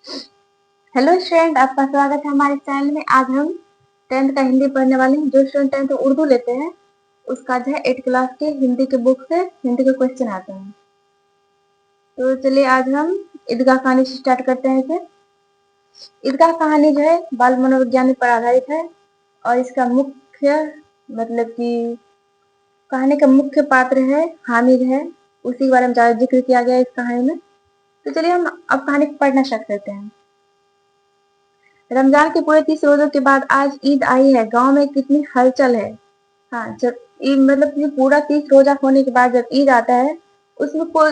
Hello student, आपका स्वागत है हमारे चैनल में। आज हम 10th का हिंदी पढ़ने वाले हैं। जो स्टूडेंट 10th उर्दू लेते हैं उसका जो है 8th क्लास के हिंदी के बुक से हिंदी के क्वेश्चन आते हैं। तो चलिए आज हम ईदगाह कहानी से स्टार्ट करते हैं। इसे ईदगाह कहानी जो है बाल मनोविज्ञान पर आधारित है और इसका मुख्य मतलब कि कहानी का मुख्य पात्र है हामिद है। उसी के बारे में ज्यादा जिक्र किया गया है इस कहानी में। तो चलिए हम अब कहानी को पढ़ना स्टार्ट करते हैं। रमजान के पूरे 30 रोजों के बाद आज ईद आई है। गांव में कितनी हलचल है। हाँ, जब ईद मतलब कि पूरा 30 रोजा होने के बाद जब ईद आता है उसमें कोई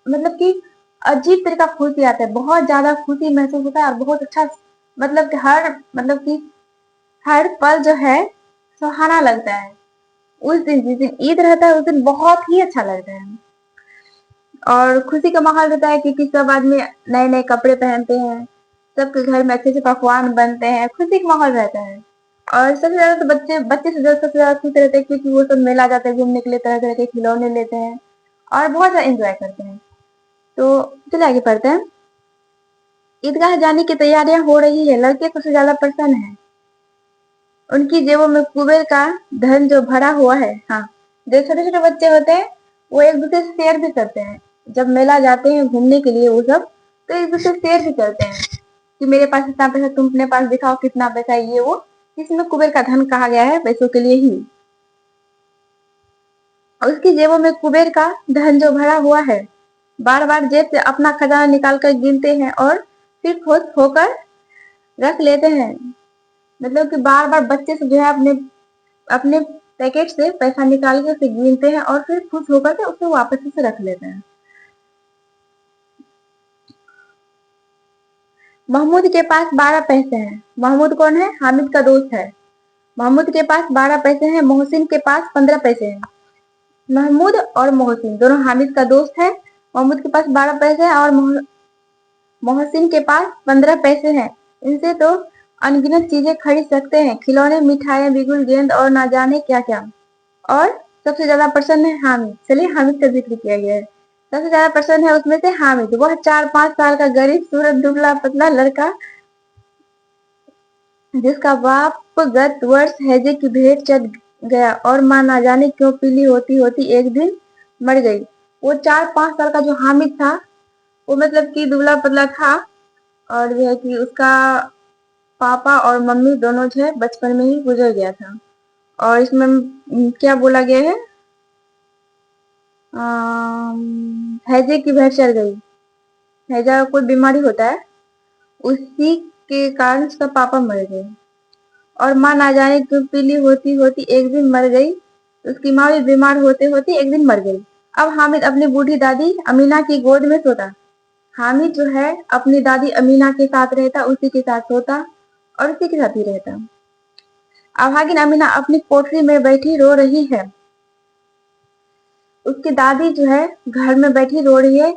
मतलब कि अजीब तरह का खुशी आता है। बहुत ज्यादा खुशी महसूस होता है और बहुत अच्छा मतलब कि हर पल जो है सुहाना लगता है। उस दिन जिस दिन ईद रहता है उस दिन बहुत ही अच्छा लगता है और खुशी का माहौल रहता है क्योंकि सब आदमी नए नए कपड़े पहनते हैं। सबके घर में अच्छे से पकवान बनते हैं। खुशी का माहौल रहता है और सबसे ज्यादा तो बच्चे बच्चे से ज्यादा सबसे ज्यादा खुश रहते हैं क्योंकि वो सब मेला जाते हैं घूमने के लिए, तरह तरह के खिलौने लेते हैं और बहुत ज्यादा एंजॉय करते हैं। तो चलिए आगे पढ़ते हैं। ईदगाह जाने की तैयारियां हो रही है। लड़के सबसे ज्यादा प्रसन्न है। उनकी जेबों में कुबेर का धन जो भरा हुआ है। हाँ, जो छोटे छोटे बच्चे होते हैं वो एक दूसरे से शेयर भी करते हैं। जब मेला जाते हैं घूमने के लिए वो सब तो एक दूसरे से शेयर भी करते हैं कि मेरे पास इतना पैसा, तुम अपने पास दिखाओ कितना पैसा है। ये वो इसमें कुबेर का धन कहा गया है पैसों के लिए ही। और उसकी जेबों में कुबेर का धन जो भरा हुआ है। बार बार जेब से अपना खजाना निकाल कर गिनते हैं और फिर खुश होकर रख लेते हैं। मतलब कि बार बार बच्चे से जो है अपने अपने पैकेट से पैसा निकाल के उसे गिनते हैं और फिर खुश होकर के उसे वापस से रख लेते हैं। महमूद के पास 12 पैसे हैं। महमूद कौन है? हामिद का दोस्त है। महमूद के पास 12 पैसे हैं। मोहसिन के पास 15 पैसे हैं। महमूद और मोहसिन दोनों हामिद का दोस्त है। महमूद के पास 12 पैसे हैं और मोहसिन के पास 15 पैसे हैं। इनसे तो अनगिनत चीजें खरीद सकते हैं, खिलौने, मिठाइयां, बिगुल, गेंद और ना जाने क्या क्या। और सबसे ज्यादा प्रसन्न है हामिद। चलिए हामिद का जिक्र किया गया है। सबसे ज्यादा प्रसन्न है उसमें से हामिद। वह 4-5 साल का गरीब सूरत दुबला पतला लड़का जिसका बाप गत वर्ष हैजे की भेंट चढ़ गया और माँ ना जाने क्यों पीली होती होती एक दिन मर गई। वो 4-5 साल का जो हामिद था वो मतलब कि दुबला पतला था और जो है कि उसका पापा और मम्मी दोनों जो है बचपन में ही गुजर गया था। और इसमें क्या बोला गया है, हैजे की भेंट चढ़ गई। हैजा कोई बीमारी होता है, उसी के कारण उसका पापा मर गए और माँ ना जाने क्यों पीली होती होती एक दिन मर गई। उसकी माँ भी बीमार होते होते एक दिन मर गई। अब हामिद अपनी बूढ़ी दादी अमीना की गोद में सोता। हामिद जो है अपनी दादी अमीना के साथ रहता, उसी के साथ सोता और उसी के साथ ही रहता। अभागिन अमीना अपनी कोठरी में बैठी रो रही है। उसकी दादी जो है घर में बैठी रो रही है।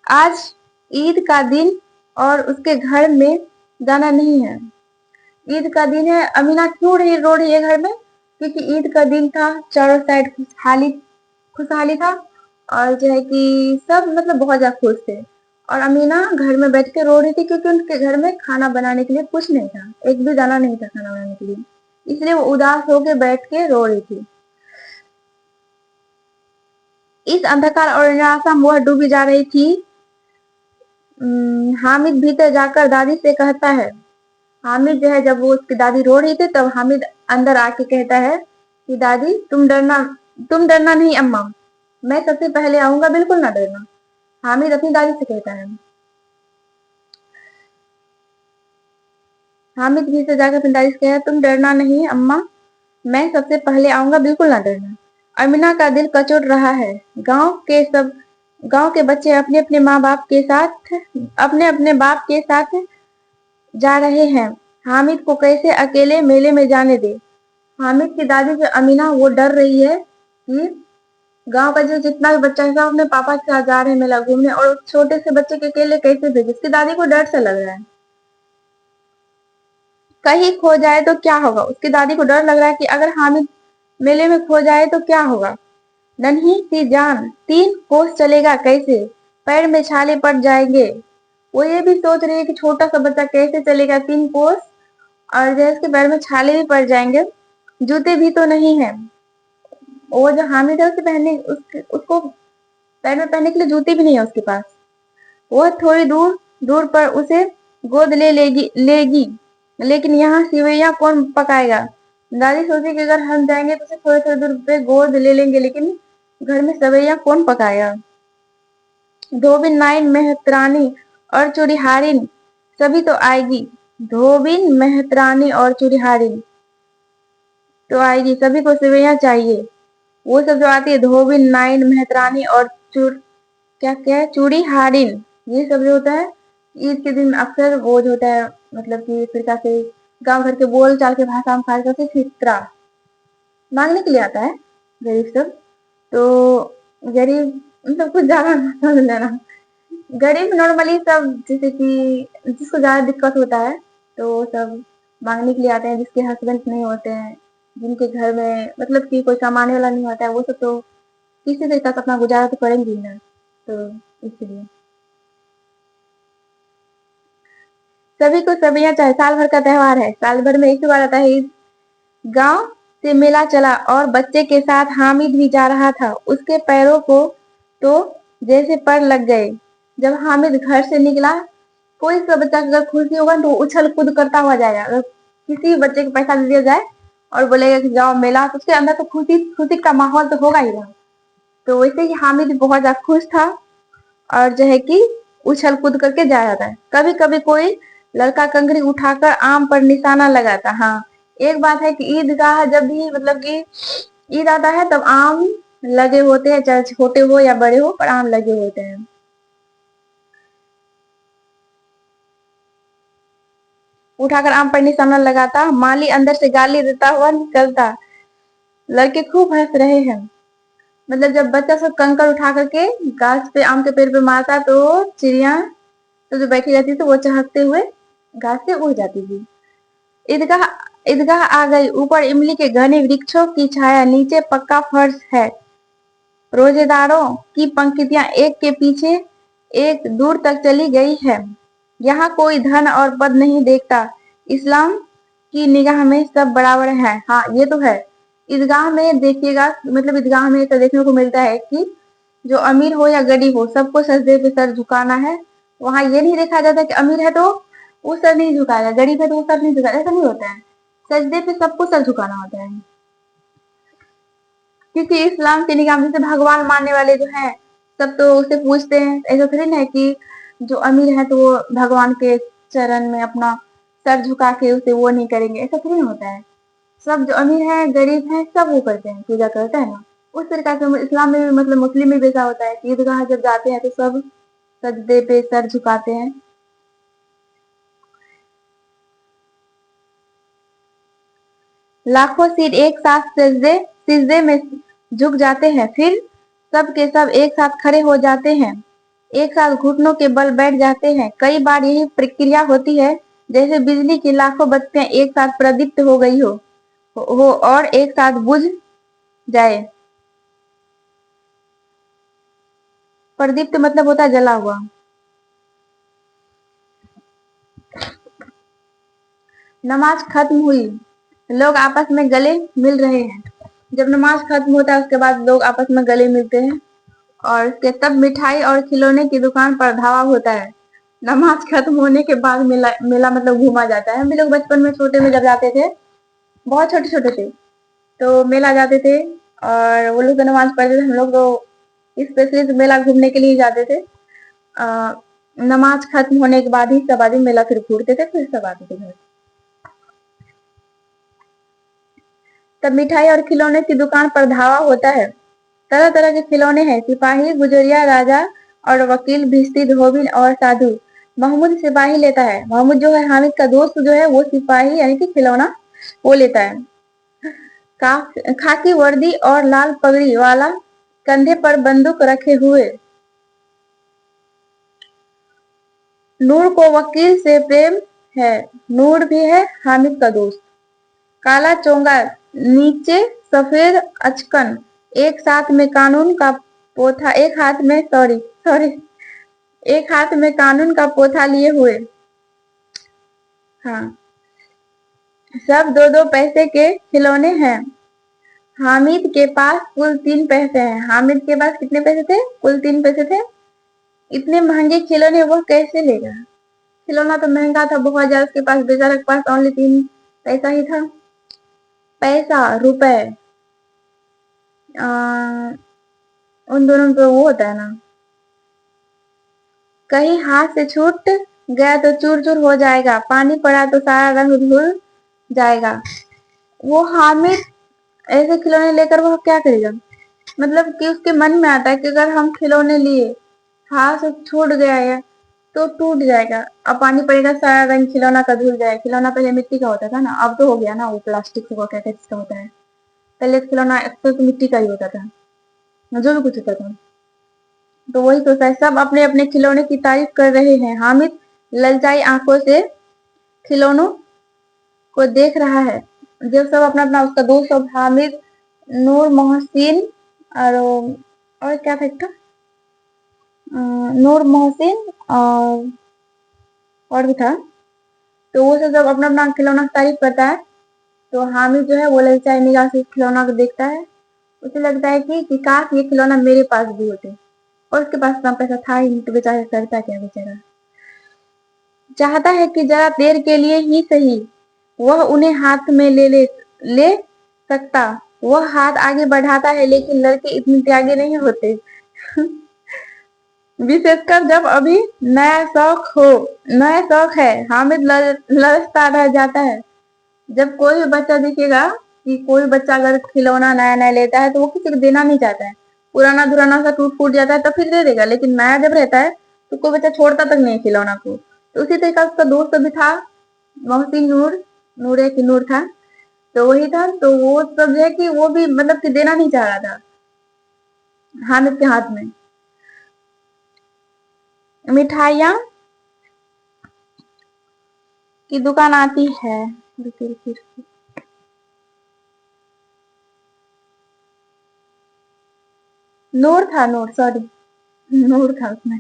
आज ईद का दिन और उसके घर में जाना नहीं है। ईद का दिन है। अमीना क्यों रो रही है घर में? क्योंकि ईद का दिन था, चारों साइड खुशहाली खुशहाली था और जो है कि सब मतलब बहुत ज्यादा खुश थे। और अमीना घर में बैठ के रो रही थी क्योंकि उनके घर में खाना बनाने के लिए कुछ नहीं था, एक भी दाना नहीं था खाना बनाने के लिए। इसलिए वो उदास होकर बैठ के रो रही थी। इस अंधकार और निराशा में वह डूबी जा रही थी। हामिद भीतर जाकर दादी से कहता है। हामिद जो है जब वो उसकी दादी रो रही थी तब हामिद अंदर आके कहता है कि दादी तुम डरना नहीं अम्मा, मैं सबसे पहले आऊंगा, बिल्कुल ना डरना। हामिद अपनी दादी से कहता है। हामिद भी से जाकर अपनी दादी से कहता है तुम डरना नहीं अम्मा, मैं सबसे पहले आऊंगा, बिल्कुल ना डरना। अमीना का दिल कचोट रहा है। गांव के बच्चे अपने अपने माँ बाप के साथ अपने अपने बाप के साथ जा रहे हैं। हामिद को कैसे अकेले मेले में जाने दे। हामिद की दादी जो अमीना वो डर रही है कि गांव का जो जितना भी बच्चा है सब अपने पापा के साथ जा रहे हैं मेला घूमने और उस छोटे से बच्चे के अकेले कैसे भेजे। उसकी दादी को डर सा लग रहा है, कहीं खो जाए तो क्या होगा। उसकी दादी को डर लग रहा है कि अगर हामिद मेले में खो जाए तो क्या होगा। नन्ही सी जान 3 कोस चलेगा कैसे। पैर में छाले पड़ जाएंगे। वो ये भी सोच रही है कि छोटा सा बच्चा कैसे चलेगा 3 कोस, और जैसे उसके पैर में छाले भी पड़ जाएंगे, जूते भी तो नहीं है। वो जो हामिद है उसे पहनने उसको पैर में पहनने के लिए जूते भी नहीं है उसके पास। वह थोड़ी दूर दूर पर उसे गोद ले लेगी, लेकिन यहाँ सिवैया कौन पकाएगा। दादी सोची कि अगर हम जाएंगे तो उसे थोड़ी थोड़ी दूर पे गोद ले लेंगे, लेकिन घर में सेवैया कौन पकाएगा। धोबिन, नाइन, मेहतरानी और चूड़ीहारिन सभी तो आएगी। धोबिन, मेहतरानी और चूड़ीहारिन तो आएगी, सभी को सेवैया चाहिए। वो सब जो आती है, धोबिन, नाइन, मेहतरानी और क्या क्या है, चूड़ीहारिन, ये सब जो होता है ईद के दिन अक्सर वो जो होता है, मतलब कि फिरका से गांव घर के बोल चाल के भाषा में खास करके फितरा मांगने के लिए आता है गरीब सब। तो गरीब मतलब कुछ ज्यादा मत समझ लेना। गरीब नॉर्मली सब जैसे कि जिसको ज्यादा दिक्कत होता है तो वो सब मांगने के लिए आते हैं, जिसके हस्बैंड नहीं होते हैं, जिनके घर में मतलब कि कोई कमाने वाला नहीं होता है, वो सब तो किसी तरीके से अपना गुजारा तो करेंगे ही ना। तो इसलिए सभी को सब्जियां चाहे, साल भर का त्योहार है, साल भर में एक ही बार आता है। गांव से मेला चला और बच्चे के साथ हामिद भी जा रहा था। उसके पैरों को तो जैसे पर लग गए। जब हामिद घर से निकला, कोई सा बच्चा अगर खुशी होगा तो उछल कूद करता हुआ जाएगा। अगर किसी बच्चे को पैसा दे दिया जाए और बोलेगा कि जाओ मेला, तो उसके अंदर तो खुशी खुशी का माहौल तो होगा ही ना। तो वैसे ही हामिद बहुत ज्यादा खुश था और जो है कि उछल कूद करके जा रहा था। कभी कभी कोई लड़का कंकरी उठाकर आम पर निशाना लगाता। हाँ, एक बात है कि ईदगाह जब भी मतलब कि ईद आता है तब आम लगे होते हैं, चाहे छोटे हो या बड़े हो, पर आम लगे होते हैं। उठाकर आम पर निशाना लगाता, माली अंदर से गाली देता हुआ निकलता। लड़के खूब हंस रहे हैं। मतलब जब बच्चा सब कंकर उठा करके गाछ पे आम के पेड़ पे मारता तो चिड़िया तो जो बैठी रहती थी वो चहकते हुए घास से उड़ जाती थी। ईदगाह ईदगाह आ गई। ऊपर इमली के घने वृक्षों की छाया, नीचे पक्का फर्श है। रोजेदारों की पंक्तियां एक के पीछे एक दूर तक चली गई है। यहाँ कोई धन और पद नहीं देखता। इस्लाम की निगाह में सब बराबर है। हाँ, ये तो है। ईदगाह में देखिएगा, मतलब ईदगाह में तो देखने को मिलता है कि जो अमीर हो या गरीब हो, सबको सजदे पे सर झुकाना है। वहां ये नहीं देखा जाता कि अमीर है तो वो सर नहीं झुकाएगा, गरीब है तो वो सर नहीं झुकाएगा, ऐसा नहीं होता है। सजदे पे सबको सर झुकाना होता है, क्योंकि इस्लाम की निगाह में जैसे भगवान मानने वाले जो हैं सब तो उसे पूछते हैं। ऐसा थोड़ी ना है कि जो अमीर है तो वो भगवान के चरण में अपना सर झुका के उसे वो नहीं करेंगे, ऐसा थोड़ी ना होता है। सब जो अमीर है गरीब है सब वो करते हैं, पूजा करते हैं ना। उस तरीके से इस्लाम में भी मतलब मुस्लिम में भी ऐसा होता है कि ईदगाह जब जाते हैं तो सब सजदे पे सर झुकाते हैं। लाखों सिर एक साथ सिजदे में झुक जाते हैं, फिर सब के सब एक साथ खड़े हो जाते हैं, एक साथ घुटनों के बल बैठ जाते हैं। कई बार यही प्रक्रिया होती है जैसे बिजली की लाखों बत्तियां एक साथ प्रदीप्त हो गई हो और एक साथ बुझ जाए। प्रदीप्त मतलब होता है जला हुआ। नमाज खत्म हुई, लोग आपस में गले मिल रहे हैं। जब नमाज खत्म होता है उसके बाद लोग आपस में गले मिलते हैं और उसके तब मिठाई और खिलौने की दुकान पर धावा होता है। नमाज खत्म होने के बाद मेला मेला मतलब घूमा जाता है। हम भी लोग बचपन में छोटे में जब जाते थे, बहुत छोटे छोटे थे, तो मेला जाते थे और वो लोग तो नमाज पढ़ते थे, हम लोग तो स्पेशली मेला घूमने के लिए जाते थे। आ, नमाज खत्म होने के बाद ही सब आदमी मेला फिर घूरते थे, फिर सब आते थे घर। तब मिठाई और खिलौने की दुकान पर धावा होता है। तरह तरह के खिलौने हैं, सिपाही, गुजरिया, राजा और वकील, भिश्ती, धोबी और साधु। महमूद सिपाही लेता है। महमूद जो है हामिद का दोस्त जो है वो सिपाही यानी कि खिलौना वो लेता है। खाकी वर्दी और लाल पगड़ी वाला, कंधे पर बंदूक रखे हुए। नूर को वकील से प्रेम है। नूर भी है हामिद का दोस्त। काला चोंगा, नीचे सफेद अचकन, एक साथ में कानून का पोथा, एक हाथ में सॉरी सॉरी एक हाथ में कानून का पोथा लिए हुए। हाँ, सब दो दो पैसे के खिलौने हैं। हामिद के पास कुल 3 पैसे हैं। हामिद के पास कितने पैसे थे? कुल 3 पैसे थे। इतने महंगे खिलौने वो कैसे लेगा? खिलौना तो महंगा था बहुत ज्यादा, उसके पास बेचारे के पास ओनली 3 पैसा ही था। पैसा, रुपए, उन दोनों में तो वो होता है ना, कहीं हाथ से छूट गया तो चूर चूर हो जाएगा, पानी पड़ा तो सारा रंग धुल जाएगा। वो हामिद ऐसे खिलौने लेकर वो क्या करेगा? मतलब कि उसके मन में आता है कि अगर हम खिलौने लिए, हाथ से छूट गया है तो टूट जाएगा, अब पानी पड़ेगा सारा रंग खिलौना का धुल जाएगा। खिलौना पहले मिट्टी का होता था ना, अब तो हो गया ना वो प्लास्टिक का, क्या का होता है। पहले खिलौना अक्सर तो मिट्टी का ही होता था, जो भी कुछ होता था। तो वही सोचता है, सब अपने अपने खिलौने की तारीफ कर रहे हैं। हामिद ललचाई आंखों से खिलौनों को देख रहा है। जब सब अपना अपना, उसका दोस्त सब, हामिद, नूर, मोहसिन और क्या था एक नूर, मोहसिन और भी था। तो वो सब अपना अपना खिलौना की तारीफ करता है। तो हामिद जो है वो ललचाई निगाह से खिलौना को देखता है। उसे लगता है कि काश ये खिलौना मेरे पास भी होते, और उसके पास इतना पैसा था ही नहीं, तो बेचारा करता क्या बेचारा। चाहता है कि जरा देर के लिए ही सही वह उन्हें हाथ में ले सकता। वह हाथ आगे बढ़ाता है, लेकिन लड़के इतने त्यागी नहीं होते। विशेषकर जब अभी नया शौक है। हामिद ललचता रह जाता है। जब कोई भी बच्चा दिखेगा कि कोई बच्चा अगर खिलौना नया नया लेता है तो वो किसी को देना नहीं चाहता है। पुराना धुराना सा टूट फूट जाता है तो फिर दे देगा, लेकिन नया जब रहता है तो कोई बच्चा छोड़ता तक नहीं खिलौना को। तो उसी तरीका उसका दोस्त भी था, मोहसिन, नूर है कि नूर था, तो वही था। तो वो सब जो है कि वो भी मतलब कि देना नहीं चाह रहा था हामिद के हाथ में। मिठाइयाँ की दुकान आती है। नूर था, नूर, सॉरी, नूर था उसमें।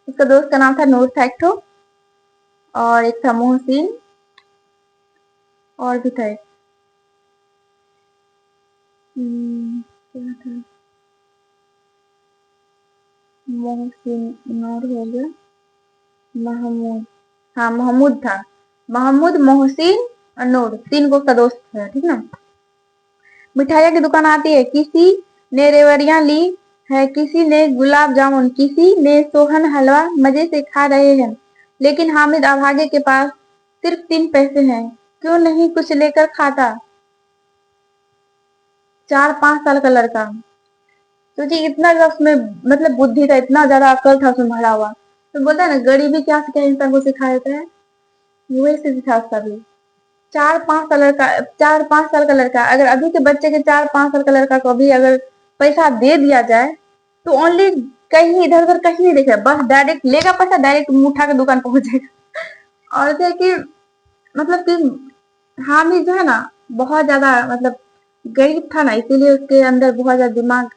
उसका दोस्त का नाम था नूर था एक ठो, और एक था मोहसिन, और भी था एक, क्या था, मोहसिन, नूर हो गया, महमूद, हाँ महमूद था। महमूद, मोहसिन और नूर, 3 को उसका दोस्त था, ठीक ना। मिठाइयों की दुकान आती है। किसी ने रेवड़ियां ली है, किसी ने गुलाब जामुन, किसी ने सोहन हलवा मजे से खा रहे हैं। लेकिन हामिद अभागे के पास सिर्फ 3 पैसे हैं। क्यों नहीं कुछ लेकर खाता? 4-5 साल का लड़का, सोचिए इतना ज्यादा उसमें मतलब बुद्धि था, इतना ज्यादा अकल था उसमें भरा हुआ। तो बोलता है ना, गरीबी क्या से क्या इंसान को सिखा देता है, वही से सिखा उसका भी। 4-5 साल का लड़का, अगर अभी के बच्चे के 4-5 साल का लड़का को अभी अगर पैसा दे दिया जाए तो ओनली कहीं इधर उधर कहीं नहीं देखेगा, बस डायरेक्ट लेगा पैसा, डायरेक्ट उठा के दुकान पहुंच जाएगा। और क्या कि मतलब कि हामिद जो है ना बहुत ज्यादा मतलब गरीब था ना, इसीलिए उसके अंदर बहुत ज्यादा दिमाग,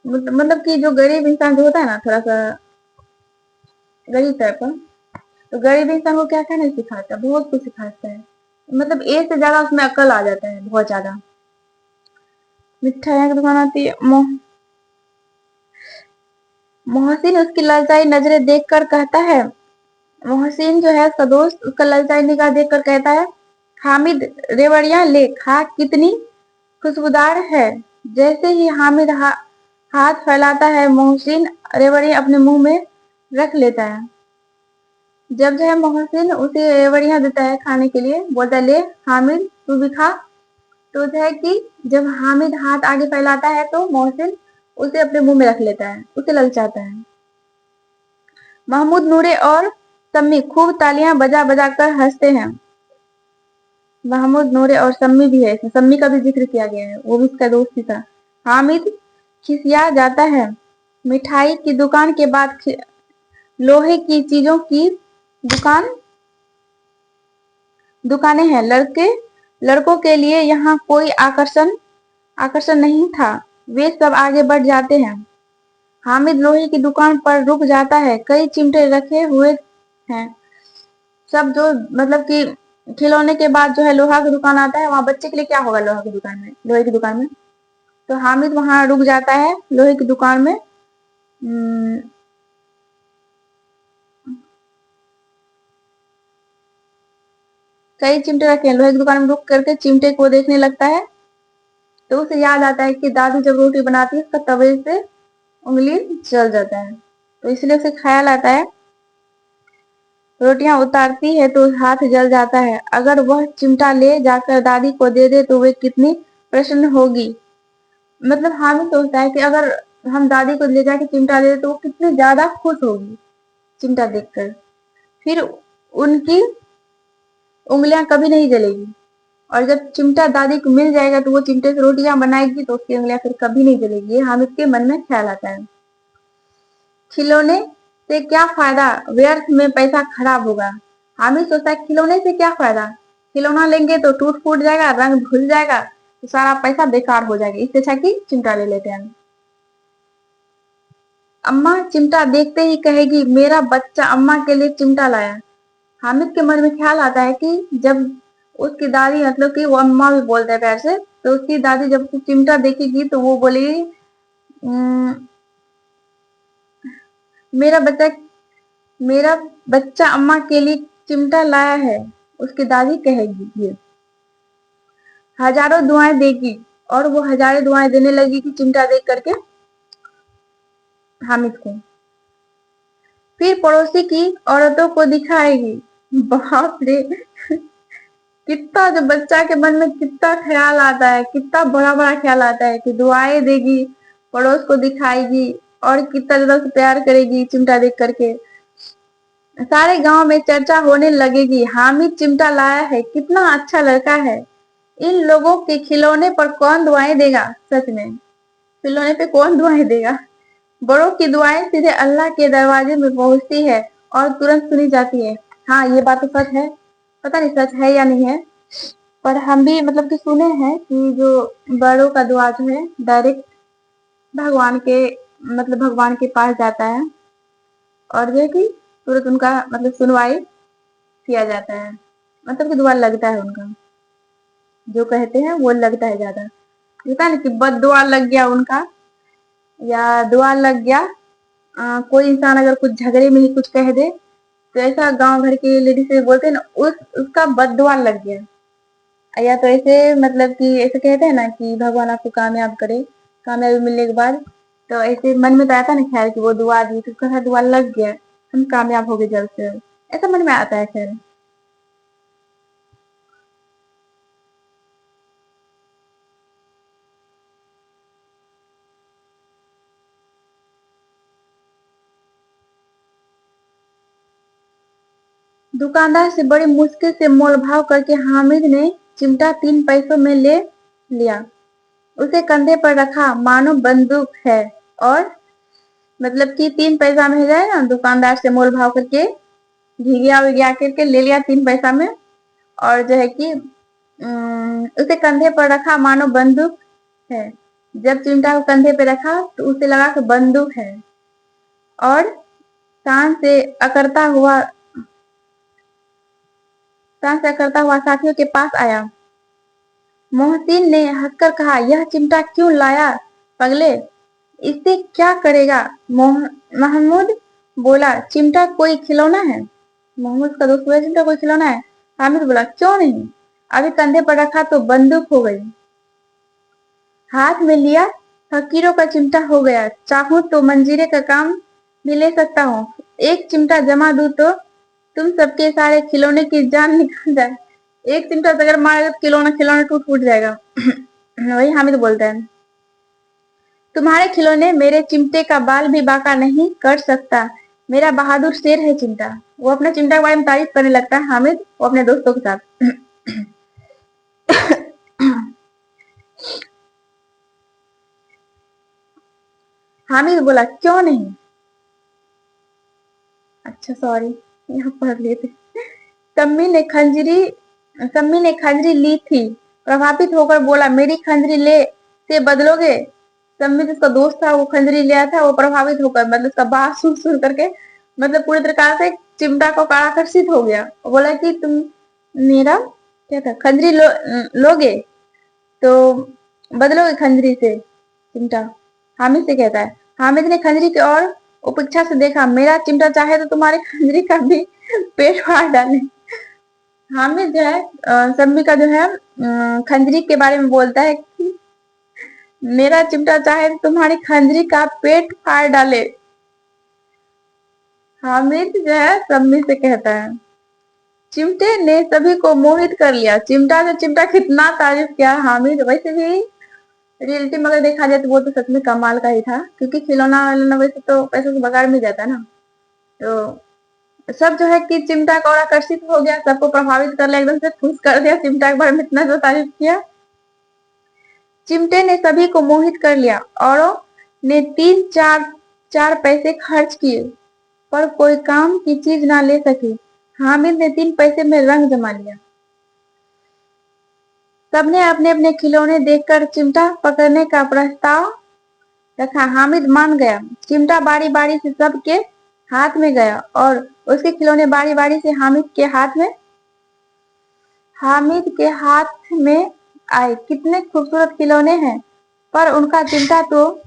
मतलब कि जो गरीब इंसान जो होता है ना, थोड़ा सा गरीब टाइप का, तो गरीब इंसान को क्या क्या नहीं सिखाता, बहुत कुछ सिखाता है। मतलब ए से ज्यादा उसमें अकल आ जाता है, बहुत ज्यादा। मिठाइयाँ की दुकान आती है। मोहसिन उसकी ललचाई नजरें देखकर कहता है, मोहसिन जो है उसका दोस्त, उसका ललचाई निगाह देखकर कहता है, हामिद रेवड़ियां ले खा, कितनी खुशबूदार है। जैसे ही हामिद हाथ फैलाता है, मोहसिन रेवड़ियां अपने मुंह में रख लेता है। जब जो है मोहसिन उसे रेवड़ियां देता है खाने के लिए, बोलता है ले हामिद तू भी खा। तो जो है कि जब हामिद हाथ आगे फैलाता है तो मोहसिन उसे अपने मुंह में रख लेता है, उसे ललचाता है। महमूद, नूरे और सम्मी खूब तालियां बजा बजा कर हंसते हैं। महमूद, नूरे और सम्मी भी है इसमें, सम्मी का भी जिक्र किया गया है, वो भी उसका दोस्त ही था। हामिद खिसिया जाता है। मिठाई की दुकान के बाद लोहे की चीजों की दुकानें हैं। लड़कों के लिए यहाँ कोई आकर्षण आकर्षण नहीं था। वे सब आगे बढ़ जाते हैं। हामिद लोहे की दुकान पर रुक जाता है, कई चिमटे रखे हुए हैं। सब जो मतलब कि खिलौने के बाद जो है लोहा की दुकान आता है, वहां बच्चे के लिए क्या होगा लोहा की दुकान में, लोहे की दुकान में। तो हामिद वहां रुक जाता है लोहे की दुकान में। कई चिमटे रखे हैं, लोहे की दुकान में रुक करके चिमटे को देखने लगता है। तो उसे याद आता है कि दादी जब रोटी बनाती है उसका तवे से उंगली जल जाता है, तो इसलिए उसे ख्याल आता है। रोटियां उतारती है तो हाथ जल जाता है, अगर वह चिमटा ले जाकर दादी को दे दे तो वे कितनी प्रसन्न होगी। मतलब हामिद सोचता है कि अगर हम दादी को ले जाके चिमटा दे तो वो कितनी ज्यादा खुश होगी चिमटा देखकर। फिर उनकी उंगलियां कभी नहीं जलेगी, और जब चिमटा दादी को मिल जाएगा तो वो चिमटे से रोटियां बनाएगी तो उसकी उंगलियां फिर कभी नहीं जलेगी। ये हामिद के मन में ख्याल आता है। खिलौने से क्या फायदा, व्यर्थ में पैसा खराब होगा। हामिद सोचता है खिलौने से क्या फायदा, खिलौना लेंगे तो टूट फूट जाएगा, रंग भूल जाएगा, तो सारा पैसा बेकार हो जाएगा, इससे अच्छा कि चिमटा ले लेते हैं। अम्मा चिमटा देखते ही कहेगी मेरा बच्चा अम्मा के लिए चिमटा लाया। हामिद के मन में ख्याल आता है कि जब उसकी दादी, मतलब कि वो अम्मा भी बोलते हैं प्यार से, तो उसकी दादी जब उसको चिमटा देखेगी तो वो बोलेगी मेरा बच्चा मेरा बच्चा अम्मा के लिए चिमटा लाया है, उसकी दादी कहेगी ये। हजारों दुआएं देगी, और वो हजारों दुआएं देने लगी कि चिमटा देख करके हामिद को। फिर पड़ोसी की औरतों को दिखाएगी। बाप रे, कितना जो बच्चा के मन में कितना ख्याल आता है, कितना बड़ा बड़ा ख्याल आता है कि दुआएं देगी, पड़ोस को दिखाएगी, और कितना ज्यादा उसे प्यार करेगी चिमटा देख करके। सारे गांव में चर्चा होने लगेगी हामिद चिमटा लाया है, कितना अच्छा लड़का है। इन लोगों के खिलौने पर कौन दुआएं देगा, सच में खिलौने पे कौन दुआएं देगा। बड़ों की दुआएं सीधे अल्लाह के दरवाजे में पहुंचती है और तुरंत सुनी जाती है। हाँ, ये बात तो सच है, पता नहीं सच है या नहीं है, पर हम भी मतलब कि सुने हैं कि जो बड़ों का दुआ जो है डायरेक्ट भगवान के, मतलब भगवान के पास जाता है, और जो है कि तुरंत उनका मतलब सुनवाई किया जाता है, मतलब कि दुआ लगता है उनका, जो कहते हैं वो लगता है ज्यादा। होता है ना कि बद दुआ लग गया उनका, या दुआ लग गया। कोई इंसान अगर कुछ झगड़े में ही कुछ कह दे तो ऐसा गांव घर के लेडीज से बोलते हैं ना, उसका बद दुआ लग गया। या तो ऐसे मतलब कि ऐसे कहते हैं ना कि भगवान आपको कामयाब करे, कामयाबी मिलने के बाद तो ऐसे मन में तो आता है ना ख्याल कि वो दुआ दी तो उसका दुआ लग गया, हम कामयाब हो गए जल्द से जल्द, ऐसा मन में आता है खैर। दुकानदार से बड़ी मुश्किल से मोल भाव करके हामिद ने चिमटा 3 पैसों में ले लिया, उसे कंधे पर रखा मानो बंदूक है, और मतलब कि 3 पैसा में हो जाए ना, दुकानदार से मोल भाव करके घिघिया विघिया करके ले लिया 3 पैसा में, और जो है कि उसे कंधे पर रखा मानो बंदूक है। जब चिमटा को कंधे पे रखा तो उसे लगा कि बंदूक है, और शान से अकड़ता हुआ शान से अकड़ता हुआ साथियों के पास आया। मोहसिन ने हंसकर कहा यह चिमटा क्यों लाया पगले, इससे क्या करेगा। महमूद बोला चिमटा कोई खिलौना है। महमूद का दोस्त बोला चिमटा कोई खिलौना है। हामिद बोला क्यों नहीं, अभी कंधे पर रखा तो बंदूक हो गई, हाथ में लिया फकीरों का चिमटा हो गया, चाहूं तो मंजीरे का काम भी ले सकता हूँ, एक चिमटा जमा दूं तो तुम सबके सारे खिलौने की जान निकल जाए। एक चिमटा से अगर मारेगा तो खिलौना खिलौना टूट फूट जाएगा। वही हामिद बोलता है तुम्हारे खिलौने मेरे चिमटे का बाल भी बांका नहीं कर सकता, मेरा बहादुर शेर है चिमटा। वो अपने चिमटा के बारे में तारीफ करने लगता है हामिद, वो अपने दोस्तों के साथ। हामिद बोला क्यों नहीं, अच्छा सॉरी यहाँ पढ़ लेते। सम्मी ने खंजरी सम्मी ने खंजरी ली थी, प्रभावित होकर बोला मेरी खंजरी ले से बदलोगे, सम्मी जिसका दोस्त था वो खंजरी ले आया था, वो प्रभावित होकर मतलब उसका बात सुन सुन करके मतलब पूरी प्रकार से चिमटा को आकर्षित हो गया। बोला कि तुम मेरा क्या था खंजरी लोगे तो बदलोगे खंजरी से चिमटा। हामिद से कहता है। हामिद ने खंजरी की ओर उपेक्षा से देखा। मेरा चिमटा चाहे तो तुम्हारे खंजरी का भी पेट फाड़ डाले। हामिद जो है सम्मी का जो है खंजरी के बारे में बोलता है कि मेरा चिमटा चाहे तो तुम्हारी खंजरी का पेट फाड़ डाले। हामिद जो है सम्मी से कहता है। चिमटे ने सभी को मोहित कर लिया। चिमटा कितना तारीफ किया हामिद। वैसे भी रियलिटी में अगर देखा जाए तो वो तो सच में कमाल का ही था, क्योंकि खिलौना विलौना वैसे तो पैसे से बगाड़ में जाता ना। तो सब जो है कि चिमटा का और आकर्षित हो गया, सबको प्रभावित कर लिया, एकदम से खुश कर दिया चिमटा के बारे में इतना जो तारीफ किया। चिमटे ने सभी को मोहित कर लिया। औरों ने तीन चार चार पैसे खर्च किए पर कोई काम की चीज ना ले सके। हामिद ने 3 पैसे में रंग जमा लिया। सबने अपने अपने खिलौने देखकर चिमटा पकड़ने का प्रस्ताव रखा। हामिद मान गया। चिमटा बारी बारी से सबके हाथ में गया और उसके खिलौने बारी बारी से हामिद के हाथ में आए। कितने खूबसूरत खिलौने हैं, पर उनका चिमटा तो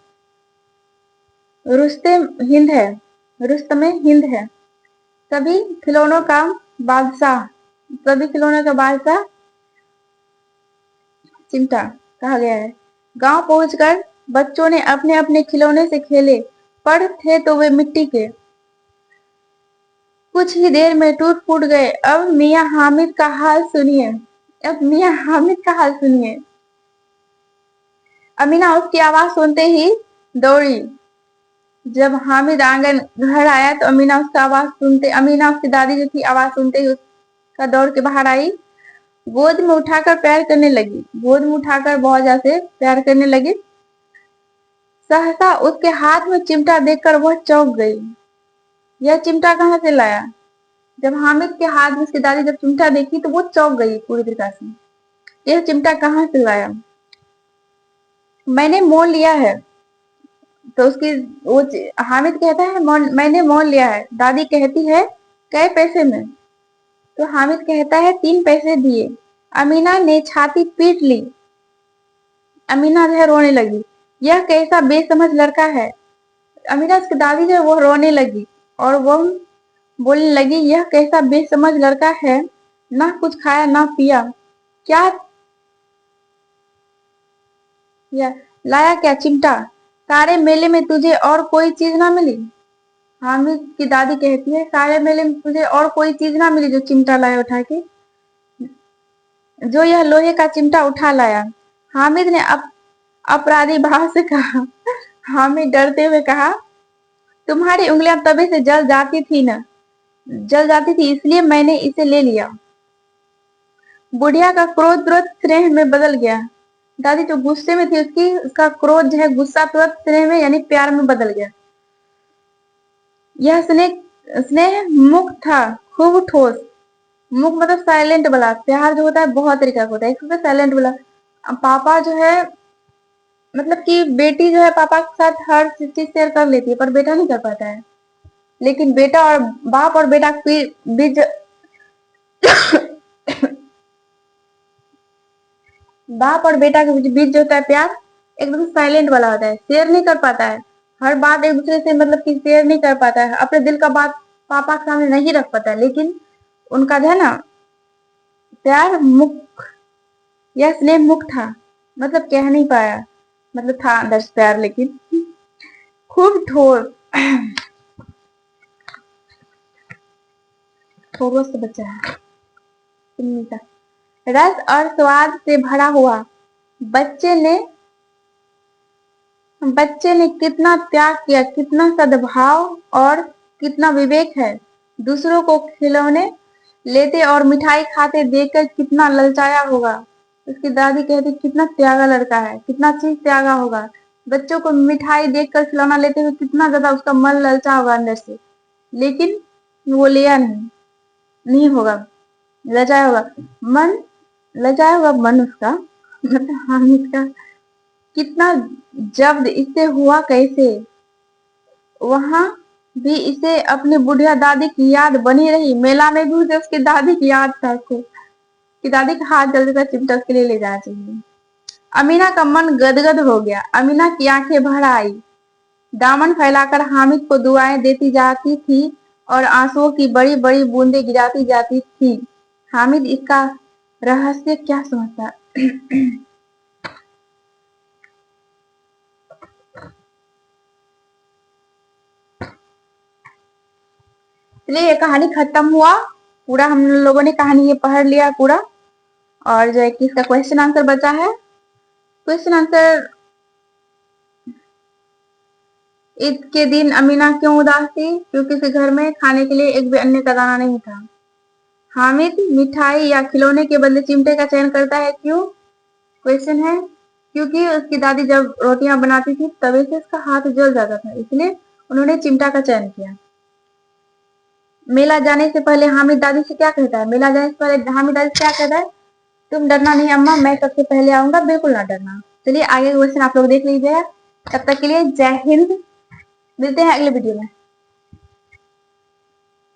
रुस्तमे हिंद है। सभी खिलौनों का बादशाह सभी खिलौनों का बादशाह चिमटा कहा गया है। गांव पहुंचकर बच्चों ने अपने अपने खिलौने से खेले, पर थे तो वे मिट्टी के। कुछ ही देर में टूट फूट गए। अब मियाँ हामिद का हाल सुनिए। अमीना उसकी आवाज सुनते ही दौड़ी। जब हामिद आंगन घर आया तो अमीना उसकी दादी जो थी आवाज सुनते ही उसका दौड़ के बाहर आई। गोद में उठाकर बहुत ज्यादा से प्यार करने लगी। सहसा उसके हाथ में चिमटा देखकर वह चौंक गई। यह चिमटा कहाँ से लाया? जब हामिद के हाथ में उसकी दादी जब चिमटा देखी तो वो चौंक गई पूरी तरीके से। यह चिमटा कहाँ से लाया? मैंने मोल लिया है। तो उसकी वो हामिद कहता है मैंने मोल लिया है। दादी कहती है कै पैसे में? तो हामिद कहता है 3 पैसे दिए। अमीना ने छाती पीट ली। अमीना जो है रोने लगी। यह कैसा बेसमझ लड़का है। अमीना उसकी दादी जो है वो रोने लगी और वो बोलने लगी यह कैसा बेसमझ लड़का है, ना कुछ खाया ना पिया, क्या या लाया क्या चिमटा? सारे मेले में तुझे और कोई चीज ना मिली? हामिद की दादी कहती है सारे मेले में तुझे और कोई चीज ना मिली जो चिमटा लाया उठा के, जो यह लोहे का चिमटा उठा लाया। हामिद ने अपराधी भाव से कहा। हामिद डरते हुए कहा तुम्हारी उंगलियां तवे से जल जाती थी इसलिए मैंने इसे ले लिया। बुढ़िया का क्रोध तुरंत स्नेह में बदल गया। दादी जो गुस्से में थी उसका क्रोध जो है गुस्सा तुरंत स्नेह में यानी प्यार में बदल गया। यह स्नेह स्नेह मुख था, खूब ठोस। मुख मतलब साइलेंट वाला। प्यार जो होता है बहुत तरीका का होता है। एक होता है साइलेंट वाला। पापा जो है मतलब कि बेटी जो है पापा के साथ हर चीज शेयर कर लेती है, पर बेटा नहीं कर पाता है। लेकिन बेटा और बाप और बेटा के बीच बाप और बेटा के बीच जो होता है प्यार एकदम साइलेंट वाला होता है। शेयर नहीं कर पाता है हर बात एक दूसरे से, मतलब कि शेयर नहीं कर पाता है, अपने दिल का बात पापा के सामने नहीं रख पाता है। लेकिन उनका जो है ना प्यार मुख या स्नेह मुख था, मतलब कह नहीं पाया, मतलब था अंदर से प्यार लेकिन खूब ठोस से बचा है का रस और स्वाद से भरा हुआ। बच्चे ने बच्चे ने कितना त्याग किया, कितना सद्भाव और कितना विवेक है। दूसरों को खिलौने लेते और मिठाई खाते देखकर कितना ललचाया होगा। उसकी दादी कहती कितना त्यागा लड़का है, कितना चीज त्यागा होगा। बच्चों को मिठाई देखकर खिलौना लेते हुए कितना ज्यादा उसका मन ललचा होगा अंदर से, लेकिन वो लिया नहीं होगा, लजाया होगा मन लजाया होगा मन उसका मतलब हामिद का कितना जब्द इससे हुआ कैसे? वहां भी इसे अपनी बुढ़िया दादी की याद बनी रही। मेला में भी उसे उसकी दादी की याद था उसको, कि दादी का हाथ जल्दी से चिमटा उसके लिए ले जाना चाहिए। अमीना का मन गदगद हो गया। अमीना की आंखें भर आई। दामन फैलाकर हामिद को दुआएं देती जाती थी और आंसुओं की बड़ी बड़ी बूंदें गिराती जाती थी। हामिद इसका रहस्य क्या समझता? चलिए, ये कहानी खत्म हुआ पूरा। हम लोगों ने कहानी ये पढ़ लिया पूरा। और जो है कि इसका क्वेश्चन आंसर बचा है। क्वेश्चन आंसर: ईद के दिन अमीना क्यों उदास थी? क्योंकि उसके घर में खाने के लिए एक भी अन्य का दाना नहीं था। हामिद मिठाई या खिलौने के बदले चिमटे का चयन करता है, क्यों? क्वेश्चन है क्योंकि उसकी दादी जब रोटियां बनाती थी तवे से उसका हाथ जल जाता था, इसलिए उन्होंने चिमटा का चयन किया। मेला जाने से पहले हामिद दादी से क्या कहता है? मेला जाने से पहले हामिद दादी से क्या कहता है? तुम डरना नहीं अम्मा, मैं सबसे पहले आऊंगा, बिल्कुल ना डरना। चलिए, आगे क्वेश्चन आप लोग देख लीजिएगा। तब तक के लिए जय हिंद। मिलते हैं अगले वीडियो में।